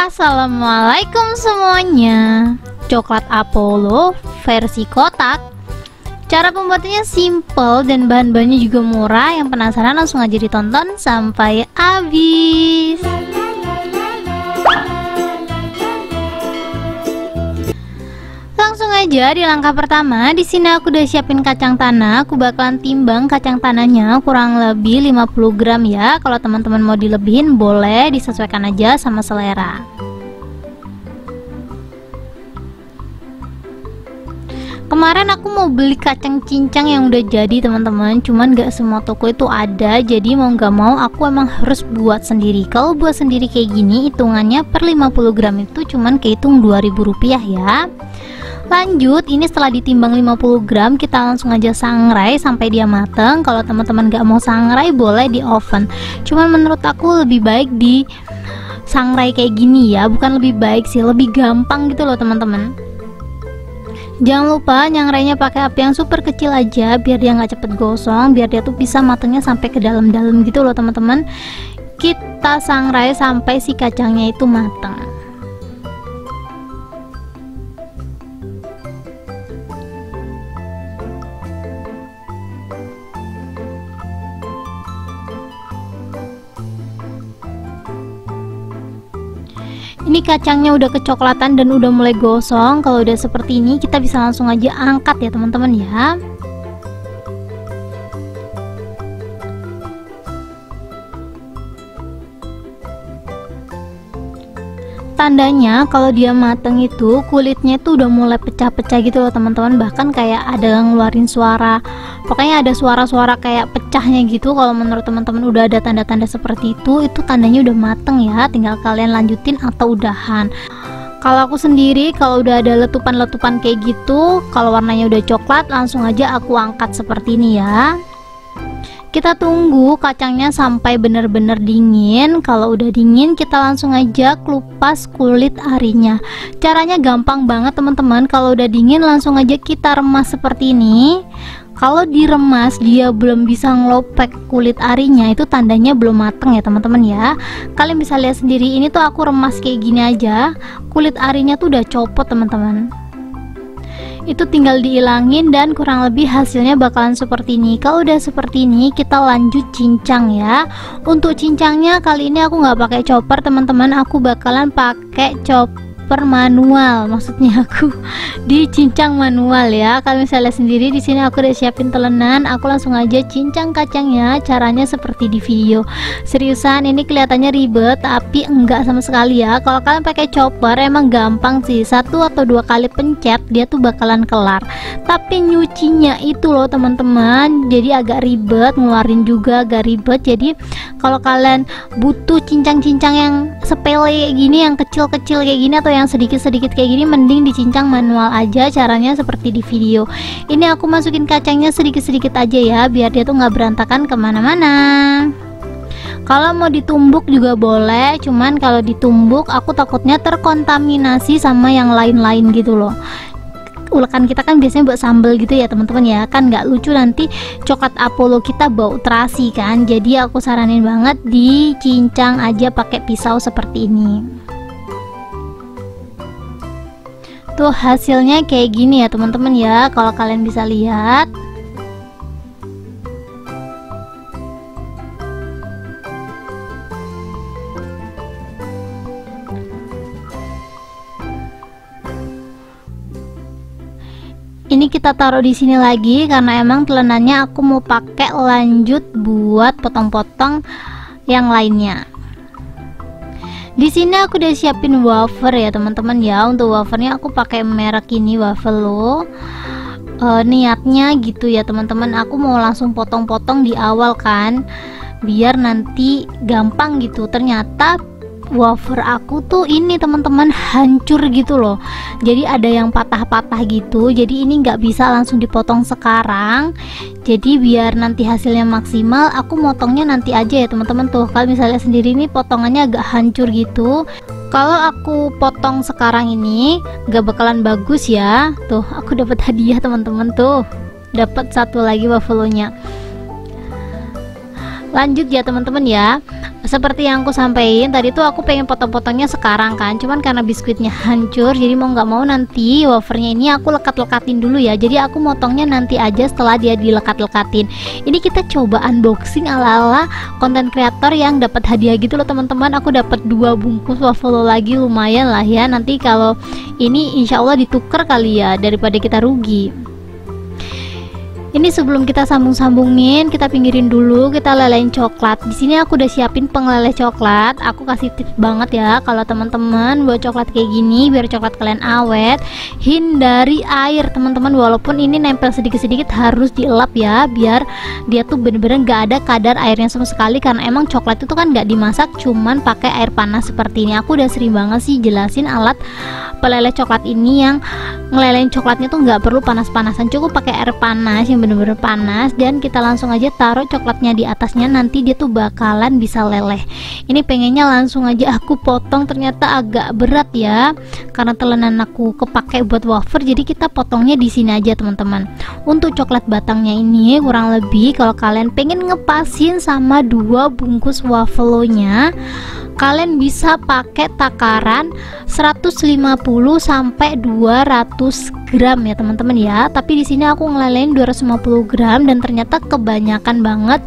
Assalamualaikum semuanya. Coklat Apollo versi kotak. Cara pembuatannya simple dan bahan-bahannya juga murah. Yang penasaran langsung aja ditonton sampai habis. Langsung aja di langkah pertama. Di sini aku udah siapin kacang tanah. Aku bakalan timbang kacang tanahnya kurang lebih 50 gram ya. Kalau teman-teman mau dilebihin boleh, disesuaikan aja sama selera. Kemarin aku mau beli kacang cincang yang udah jadi teman-teman, cuman gak semua toko itu ada, jadi mau gak mau aku emang harus buat sendiri. Kalau buat sendiri kayak gini, hitungannya per 50 gram itu cuman kehitung Rp2.000 ya. Lanjut, ini setelah ditimbang 50 gram, kita langsung aja sangrai sampai dia mateng. Kalau teman-teman gak mau sangrai, boleh di oven. Cuman menurut aku lebih baik di sangrai kayak gini ya, bukan lebih baik sih, lebih gampang gitu loh teman-teman. Jangan lupa nyangrainya pakai api yang super kecil aja biar dia nggak cepet gosong, biar dia tuh bisa matangnya sampai ke dalam-dalam gitu loh teman-teman. Kita sangrai sampai si kacangnya itu matang. Ini kacangnya udah kecoklatan dan udah mulai gosong. Kalau udah seperti ini kita bisa langsung aja angkat ya teman-teman ya. Tandanya kalau dia mateng itu kulitnya itu udah mulai pecah-pecah gitu loh teman-teman, bahkan kayak ada ngeluarin suara, pokoknya ada suara-suara kayak pecahnya gitu. Kalau menurut teman-teman udah ada tanda-tanda seperti itu tandanya udah mateng ya, tinggal kalian lanjutin atau udahan. Kalau aku sendiri kalau udah ada letupan-letupan kayak gitu, kalau warnanya udah coklat, langsung aja aku angkat seperti ini ya. Kita tunggu kacangnya sampai bener-bener dingin. Kalau udah dingin kita langsung aja kelupas kulit arinya. Caranya gampang banget teman-teman. Kalau udah dingin langsung aja kita remas seperti ini. Kalau diremas dia belum bisa ngelopek kulit arinya, itu tandanya belum mateng ya teman-teman ya. Kalian bisa lihat sendiri, ini tuh aku remas kayak gini aja, kulit arinya tuh udah copot teman-teman. Itu tinggal diilangin dan kurang lebih hasilnya bakalan seperti ini. Kalau udah seperti ini kita lanjut cincang ya. Untuk cincangnya kali ini aku nggak pakai chopper teman-teman, aku bakalan pakai chopper manual, maksudnya aku dicincang manual ya. Kalian bisa lihat sendiri di sini aku udah siapin telenan, aku langsung aja cincang kacangnya. Caranya seperti di video. Seriusan ini kelihatannya ribet tapi enggak sama sekali ya. Kalau kalian pakai chopper emang gampang sih, 1 atau 2 kali pencet dia tuh bakalan kelar. Tapi nyucinya itu loh teman-teman, jadi agak ribet, ngeluarin juga agak ribet. Jadi kalau kalian butuh cincang-cincang yang sepele gini, yang kecil-kecil kayak gini atau yang sedikit-sedikit kayak gini, mending dicincang manual aja. Caranya seperti di video. Ini aku masukin kacangnya sedikit-sedikit aja ya, biar dia tuh nggak berantakan kemana-mana. Kalau mau ditumbuk juga boleh, cuman kalau ditumbuk aku takutnya terkontaminasi sama yang lain-lain gitu loh. Ulekan kita kan biasanya buat sambal gitu ya teman-teman ya, kan nggak lucu nanti coklat Apollo kita bau terasi kan. Jadi aku saranin banget dicincang aja pakai pisau seperti ini. Tuh hasilnya kayak gini ya teman-teman ya, kalau kalian bisa lihat. Ini kita taruh di sini lagi karena emang telenannya aku mau pakai lanjut buat potong-potong yang lainnya. Di sini aku udah siapin wafer ya teman-teman ya. Untuk wafernya aku pakai merek ini, Wafelo. Niatnya gitu ya teman-teman, aku mau langsung potong-potong di awal kan, biar nanti gampang gitu. Ternyata wafer aku tuh ini teman-teman hancur gitu loh, jadi ada yang patah-patah gitu. Jadi ini nggak bisa langsung dipotong sekarang, jadi biar nanti hasilnya maksimal aku motongnya nanti aja ya teman-teman. Tuh kalau misalnya sendiri ini potongannya agak hancur gitu. Kalau aku potong sekarang ini nggak bakalan bagus ya. Tuh aku dapat hadiah teman-teman, tuh dapat satu lagi wafelonya. Lanjut ya teman-teman ya. Seperti yang aku sampaikan tadi tuh, aku pengen potong-potongnya sekarang kan, cuman karena biskuitnya hancur, jadi mau nggak mau nanti wafernya ini aku lekat-lekatin dulu ya. Jadi aku motongnya nanti aja setelah dia dilekat-lekatin. Ini kita coba unboxing ala-ala konten kreator yang dapat hadiah gitu loh teman-teman. Aku dapat 2 bungkus waffle lagi, lumayan lah ya. Nanti kalau ini insya Allah ditukar kali ya, daripada kita rugi. Ini sebelum kita sambung-sambungin, kita pinggirin dulu, kita lelehin coklat. Di sini aku udah siapin pengeleleh coklat. Aku kasih tips banget ya kalau teman-teman buat coklat kayak gini biar coklat kalian awet, hindari air teman-teman. Walaupun ini nempel sedikit-sedikit harus dielap ya, biar dia tuh bener-bener gak ada kadar airnya sama sekali, karena emang coklat itu kan gak dimasak, cuman pakai air panas seperti ini. Aku udah sering banget sih jelasin alat peleleh coklat ini yang ngelelehin coklatnya tuh nggak perlu panas-panasan, cukup pakai air panas yang bener-bener panas, dan kita langsung aja taruh coklatnya di atasnya, nanti dia tuh bakalan bisa leleh. Ini pengennya langsung aja aku potong, ternyata agak berat ya karena telenan aku kepake buat wafer, jadi kita potongnya di sini aja teman-teman. Untuk coklat batangnya ini kurang lebih kalau kalian pengen ngepasin sama 2 bungkus wafelnya, kalian bisa pakai takaran 150 sampai 200 gram ya teman-teman ya. Tapi di sini aku ngelelehin 250 gram dan ternyata kebanyakan banget.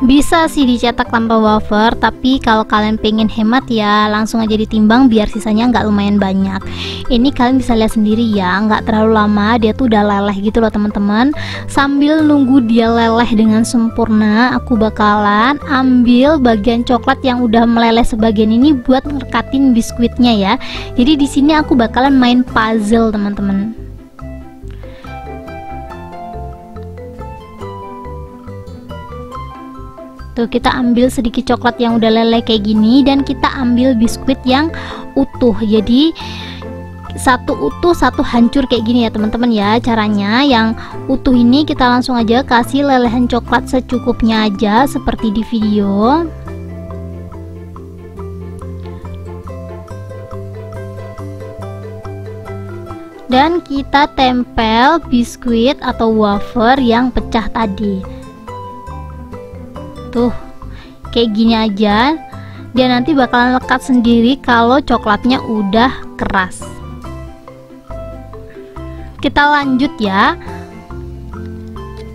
Bisa sih dicetak tanpa wafer, tapi kalau kalian pengen hemat ya langsung aja ditimbang biar sisanya nggak lumayan banyak. Ini kalian bisa lihat sendiri ya, nggak terlalu lama dia tuh udah leleh gitu loh teman-teman. Sambil nunggu dia leleh dengan sempurna, aku bakalan ambil bagian coklat yang udah meleleh sebagian ini buat ngerekatin biskuitnya ya. Jadi di sini aku bakalan main puzzle teman-teman. Tuh, kita ambil sedikit coklat yang udah leleh kayak gini dan kita ambil biskuit yang utuh. Jadi satu utuh satu hancur kayak gini ya teman-teman ya. Caranya yang utuh ini kita langsung aja kasih lelehan coklat secukupnya aja seperti di video. Dan kita tempel biskuit atau wafer yang pecah tadi. Tuh kayak gini aja, dia nanti bakalan lekat sendiri kalau coklatnya udah keras. Kita lanjut ya,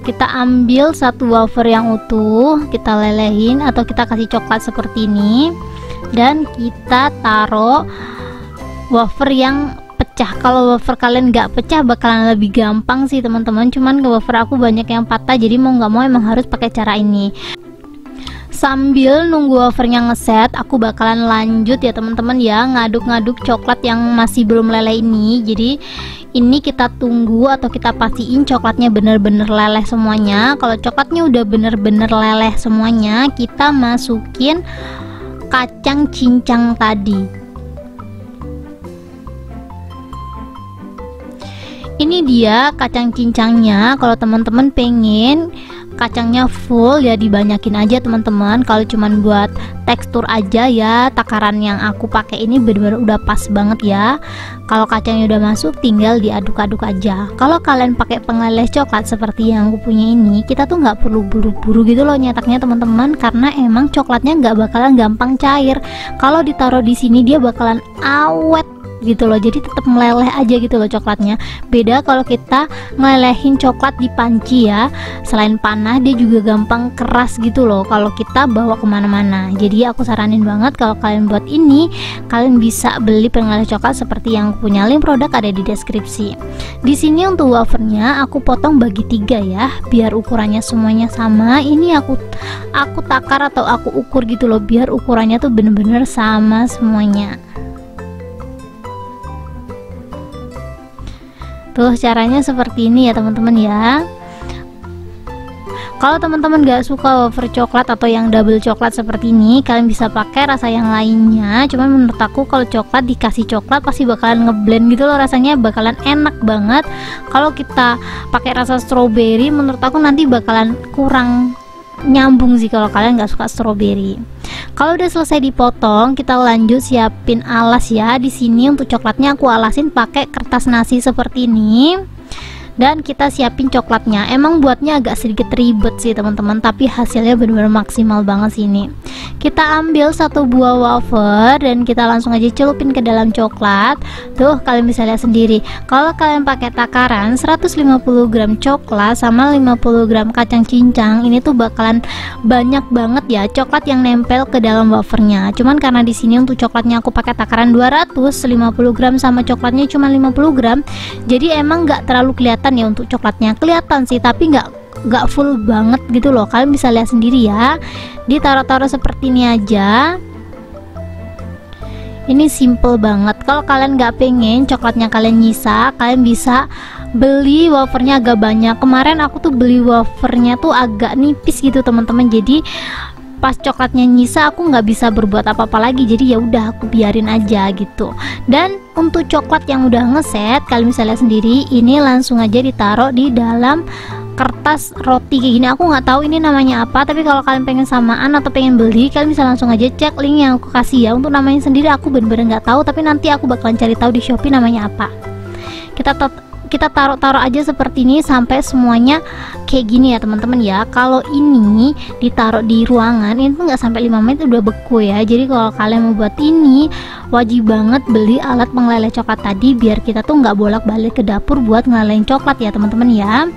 kita ambil satu wafer yang utuh, kita lelehin atau kita kasih coklat seperti ini, dan kita taruh wafer yang pecah. Kalau wafer kalian nggak pecah bakalan lebih gampang sih teman-teman, cuman ke wafer aku banyak yang patah, jadi mau nggak mau emang harus pakai cara ini. Sambil nunggu wafernya ngeset, aku bakalan lanjut ya teman-teman ya, ngaduk-ngaduk coklat yang masih belum leleh ini. Jadi ini kita tunggu atau kita pastiin coklatnya bener-bener leleh semuanya. Kalau coklatnya udah bener-bener leleh semuanya, kita masukin kacang cincang tadi. Ini dia kacang cincangnya. Kalau teman-teman pengen kacangnya full ya dibanyakin aja teman-teman. Kalau cuman buat tekstur aja ya, takaran yang aku pakai ini benar-benar udah pas banget ya. Kalau kacangnya udah masuk tinggal diaduk-aduk aja. Kalau kalian pakai pengeleleh coklat seperti yang aku punya ini, kita tuh nggak perlu buru-buru gitu loh nyetaknya teman-teman, karena emang coklatnya nggak bakalan gampang cair. Kalau ditaruh di sini dia bakalan awet gitu loh, jadi tetap meleleh aja gitu loh coklatnya. Beda kalau kita ngelelehin coklat di panci ya, selain panah dia juga gampang keras gitu loh kalau kita bawa kemana-mana. Jadi aku saranin banget kalau kalian buat ini, kalian bisa beli pengeleleh coklat seperti yang aku punya, link produk ada di deskripsi. Di sini untuk wafernya aku potong bagi 3 ya, biar ukurannya semuanya sama. Ini aku takar atau aku ukur gitu loh, biar ukurannya tuh bener-bener sama semuanya. Tuh caranya seperti ini ya teman-teman ya. Kalau teman-teman gak suka wafer coklat atau yang double coklat seperti ini, kalian bisa pakai rasa yang lainnya. Cuman menurut aku kalau coklat dikasih coklat pasti bakalan ngeblend gitu loh, rasanya bakalan enak banget. Kalau kita pakai rasa strawberry, menurut aku nanti bakalan kurang nyambung sih kalau kalian gak suka strawberry. Kalau udah selesai dipotong, kita lanjut siapin alas ya. Di sini untuk coklatnya aku alasin pakai kertas nasi seperti ini. Dan kita siapin coklatnya. Emang buatnya agak sedikit ribet sih teman-teman, tapi hasilnya benar-benar maksimal banget sih ini. Kita ambil satu buah wafer dan kita langsung aja celupin ke dalam coklat. Tuh kalian bisa lihat sendiri, kalau kalian pakai takaran 150 gram coklat sama 50 gram kacang cincang, ini tuh bakalan banyak banget ya coklat yang nempel ke dalam wafernya. Cuman karena di sini untuk coklatnya aku pakai takaran 250 gram sama coklatnya cuma 50 gram, jadi emang nggak terlalu kelihatan ya untuk coklatnya. Kelihatan sih tapi nggak full banget gitu loh. Kalian bisa lihat sendiri ya, ditaruh-taruh seperti ini aja. Ini simple banget. Kalau kalian nggak pengen coklatnya kalian nyisa, kalian bisa beli wafernya agak banyak. Kemarin aku tuh beli wafernya tuh agak nipis gitu teman-teman, jadi pas coklatnya nyisa aku nggak bisa berbuat apa-apa lagi, jadi ya udah aku biarin aja gitu. Dan untuk coklat yang udah ngeset, kalian bisa lihat sendiri, ini langsung aja ditaruh di dalam kertas roti kayak gini. Aku nggak tahu ini namanya apa, tapi kalau kalian pengen samaan atau pengen beli, kalian bisa langsung aja cek link yang aku kasih ya. Untuk namanya sendiri aku bener-bener nggak tahu, tapi nanti aku bakalan cari tahu di Shopee namanya apa. Kita taruh-taruh aja seperti ini sampai semuanya kayak gini ya teman-teman ya. Kalau ini ditaruh di ruangan ini tuh nggak sampai 5 menit udah beku ya. Jadi kalau kalian mau buat ini wajib banget beli alat pengeleleh coklat tadi, biar kita tuh nggak bolak-balik ke dapur buat ngelelehin coklat ya teman-teman ya.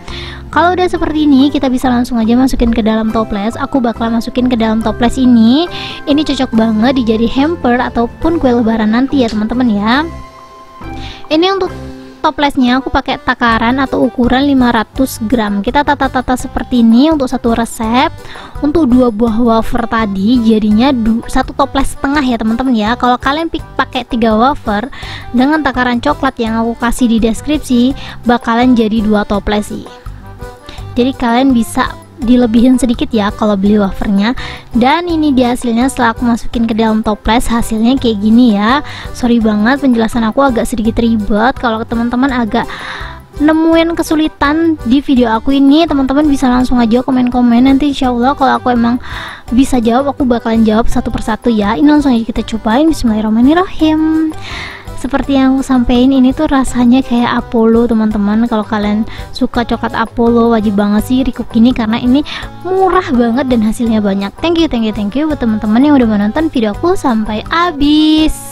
Kalau udah seperti ini, kita bisa langsung aja masukin ke dalam toples. Aku bakal masukin ke dalam toples ini. Ini cocok banget dijadi hamper ataupun kue lebaran nanti ya teman-teman ya. Ini untuk toplesnya aku pakai takaran atau ukuran 500 gram. Kita tata-tata seperti ini untuk satu resep. Untuk 2 buah wafer tadi jadinya 1 toples setengah ya teman-teman ya. Kalau kalian pakai 3 wafer dengan takaran coklat yang aku kasih di deskripsi, bakalan jadi 2 toples sih. Jadi kalian bisa dilebihin sedikit ya kalau beli wafernya. Dan ini dia hasilnya setelah aku masukin ke dalam toples, hasilnya kayak gini ya. Sorry banget penjelasan aku agak sedikit ribet. Kalau teman-teman agak nemuin kesulitan di video aku ini, teman-teman bisa langsung aja komen-komen. Nanti insya Allah kalau aku emang bisa jawab, aku bakalan jawab satu persatu ya. Ini langsung aja kita cobain. Bismillahirrahmanirrahim. Seperti yang aku sampein, ini tuh rasanya kayak Apollo teman-teman. Kalau kalian suka coklat Apollo, wajib banget sih recook ini karena ini murah banget dan hasilnya banyak. Thank you buat teman-teman yang udah menonton video aku sampai habis.